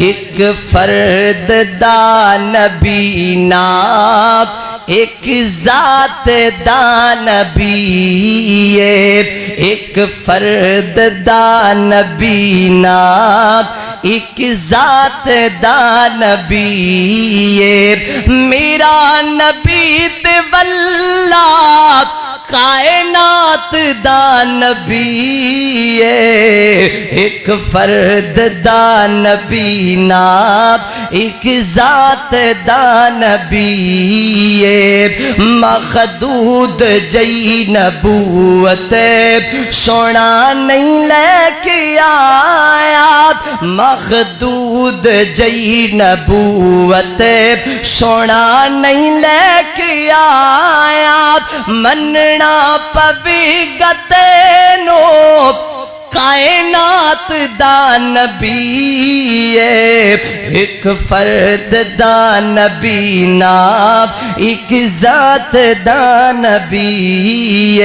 ایک فرد دا نبی نام ایک ذات دا نبی ایک فرد دا نبی نام ایک ذات دا نبی میرا نبی تے واللہ کائنات دا نبی ایک فرد دا نبی نام ایک ذات دا نبی مخدود جئی نبوت سونا نہیں لے کے آیا مخدود جئی نبوت سونا نہیں لے کے آیا مننا پوی گتے نو کائنات دا نبی ایک فرد دا نبی نام ایک ذات دا نبی